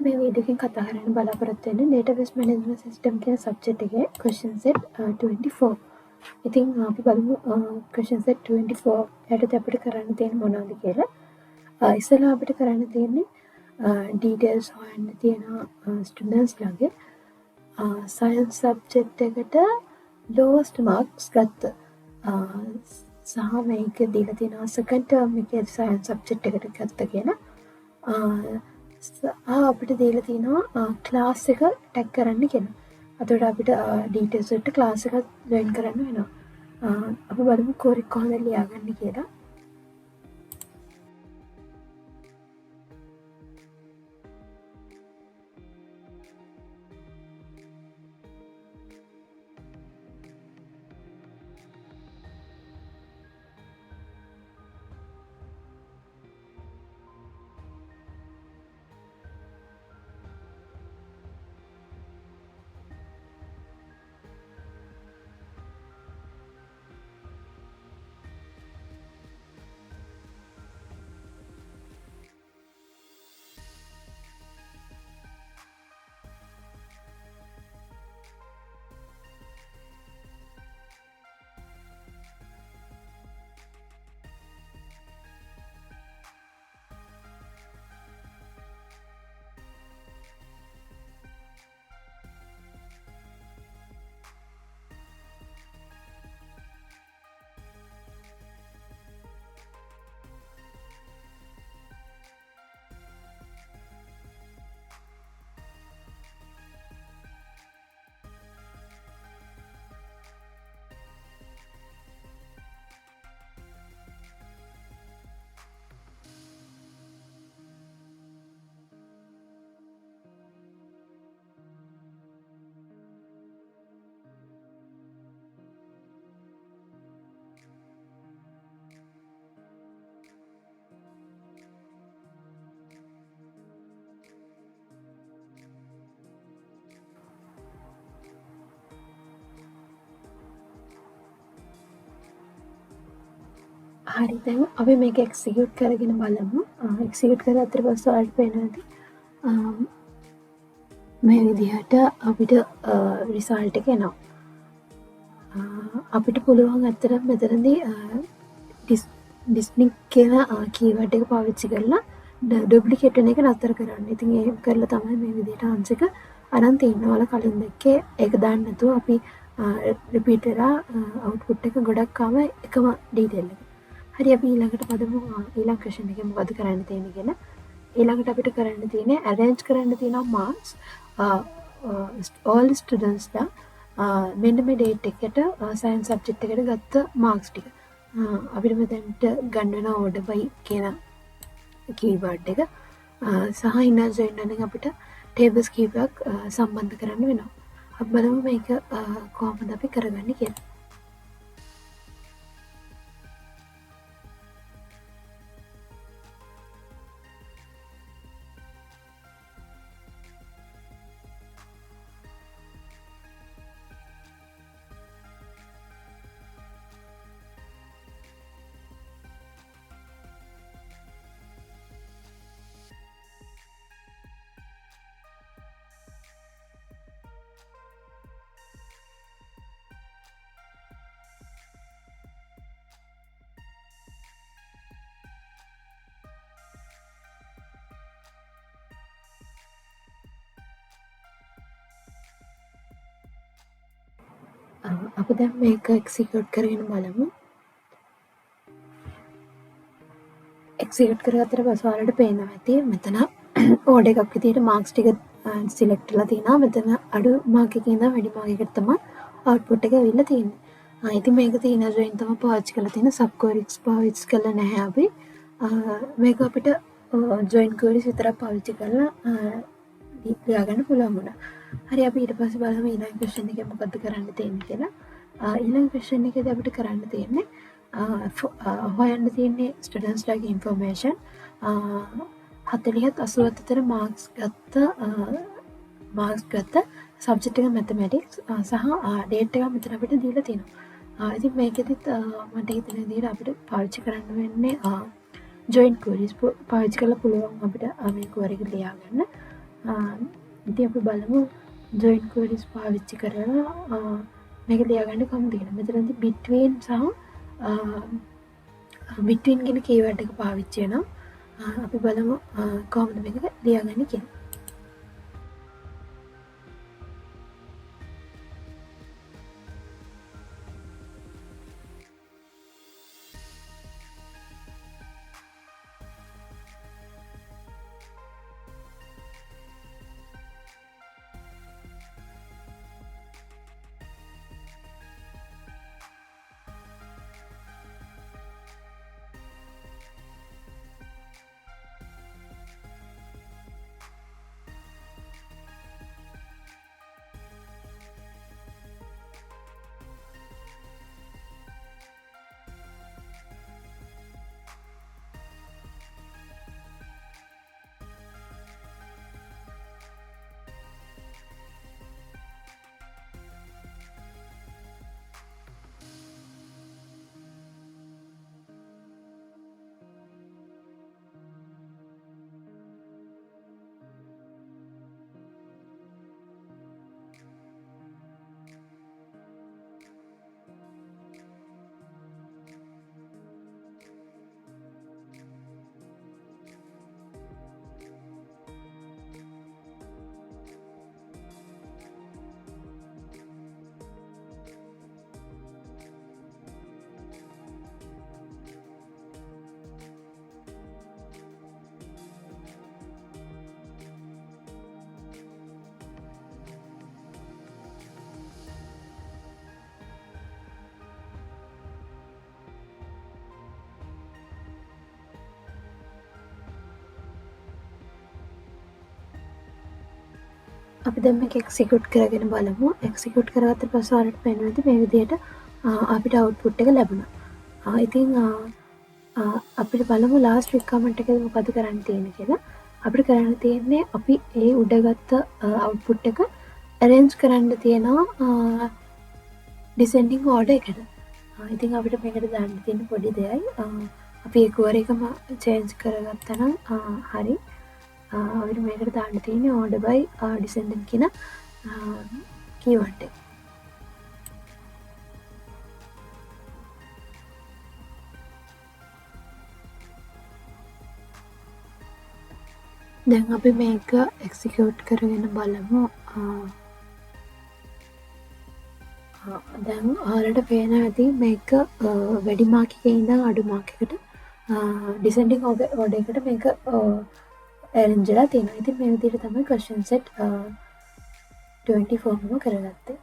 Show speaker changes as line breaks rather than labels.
මේ වීඩියෝ එකෙන් කතා කරන්න බලාපොරොත්තු වෙන්නේ database management system කියන subject එකේ question set 24. ඉතින් අපි බලමු question set 24 යටතේ අපිට කරන්න තියෙන මොනවද කියලා. ඉස්සෙල්ලා අපිට කරන්න තියෙන්නේ details හොයන්න තියෙන students ලාගේ science subject එකට lowest marks ගත්ත සහ මේක දීලා තියෙනවා second term එකේ science subject එකට ගත්ත කියන අපිට දීලා තියෙනවා ක්ලාස් එක ටැග් කරන්න කියලා. එතකොට අපිට ඩීටේල්ස් වලට ක්ලාස් එක ජොයින් කරන්න වෙනවා. අපි බලමු කොහොමද ලියාගන්නේ කියලා. හරි දැන් අපි මේක එක්සිකියුට් කරගෙන බලමු. එක්සිකියුට් කරලා අතර පස්සේ ඔයාලට පේනවා මේ විදිහට අපිට රිසල්ට් එක එනවා. අපිට පුළුවන් අතරම මෙතනදී ඩිස්නික් කියන කීවර්ඩ් එක පාවිච්චි කරලා ඩුප්ලිකේට් වෙන එක නතර කරන්න. ඉතින් ඒක කරලා තමයි මේ විදිහට ආන්සර් එක අරන් තියන්න. ඔයාලා කලින් දැක්කේ ඒක දාන්න නැතුව අපි රිපීට් කරලා අවුට්පුට් එක ගොඩක් ආව එකම ඩීටේල් එක. හරි අපි ඊළඟට බලමු ඊළඟ ක්වෙස්චන් එකේ මොකද කරන්න තියෙන්නේ කියලා. ඊළඟට අපිට කරන්න තියෙන්නේ arrange කරන්න තියෙනවා marks all students ලා මෙන්න මේ date එකට science subject එකට ගත්ත marks ටික. අපිට මෙතනට ගන්න වෙන order by කියන keyword එක සහ inner join වලින් අපිට tables කීපයක් සම්බන්ධ කරන්න වෙනවා. අපි බලමු මේක කොහොමද අපි කරගන්නේ කියලා. අපි දැන් මේක එක්සිකියුට් කරගෙන බලමු. එක්සිකියුට් කරගත්තට පස්සේ ඔයාලට පේනවා ඇති මෙතන ඕඩර් එකක් විදිහට මාක්ස් ටික සිලෙක්ට් කරලා තියෙනවා. මෙතන අඩු මාක් එකකින් ඉඳන් වැඩි මාක් එකකට තමයි අවුට්පුට් එක ඇවිල්ලා තියෙන්නේ. ඉතින් මේක තියෙන ජොයින් තමයි පාවිච්චි කරලා තියෙන සබ් ක්වෙරිස් පාවිච්චි කරලා නැහැ අපි. මේක අපිට ජොයින් ක්වෙරිස් විතරක් පාවිච්චි කරලා ලියාගන්න පුළුවන් වුණා. හරි අපි ඊට පස්සේ බලමු ඊළඟ ක්වෙස්චන් එකේ මොකද්ද කරන්න තියෙන්නේ කියලා. ඊළඟ ක්වෙස්චන් එකේදී අපිට කරන්න තියෙන්නේ හොයන්න තියෙන්නේ ස්ටුඩන්ට්ස් ලාගේ ඉන්ෆර්මේෂන් 40ත් 80ත් අතර මාර්ක්ස් ගත්ත සබ්ජෙක්ට් එක මැතමැටික්ස් සහ ඩේට් එක මෙතන අපිට දීලා තියෙනවා. ඉතින් මේකෙදිත් මට හිතෙන විදිහට අපිට පාවිච්චි කරන්න වෙන්නේ ජොයින් ක්වෙරිස් පාවිච්චි කරලා පුළුවන් අපිට මේ ක්වෙරි එක ලියාගන්න. ඉතින් අපි බලමු ජොයින් ක්වරිස් පාවිච්චි කරලා මේක ලියාගන්න කොහොමද කියලා. මෙතනදී between සහ between කියන කීවර්ඩ් එක පාවිච්චි වෙනවා. අපි බලමු කොහොමද මේක ලියාගන්නේ කියලා. අපි දැන් මේක එක්සිකියුට් කරගෙන බලමු. එක්සිකියුට් කරගත්තට පස්සේ ඔයාලට පේනවා ඇති මේ විදිහට අපිට අවුට්පුට් එක ලැබුණා. ඉතින් අපිට බලමු ලාස්ට් රික්වයර්මන්ට් එකේ මොකද කරන්න තියෙන්නේ කියලා. අපිට කරන්න තියෙන්නේ අපි ඒ උඩ ගත්ත අවුට්පුට් එක arrange කරන්න තියෙනවා descending order එකට. ඉතින් අපිට මේකට දාන්න තියෙන පොඩි දෙයයි අපි ඒ කුවර එකම change කරගත්තා නම් හරි. අපිට මේකට දාන්න තියෙන්නේ order by descendant කියන keyword එක. දැන් අපි මේක එක්සිකියුට් කරගෙන බලමු. දැන් ඔයාලට පේනවා ඇති මේක වැඩි මාක් එකේ ඉඳන් අඩු මාක් එකට descending order එකට මේක arrange වෙලා තියෙනවා. ඉතින් මේ විදිහට තමයි question set 24 කරගත්තේ.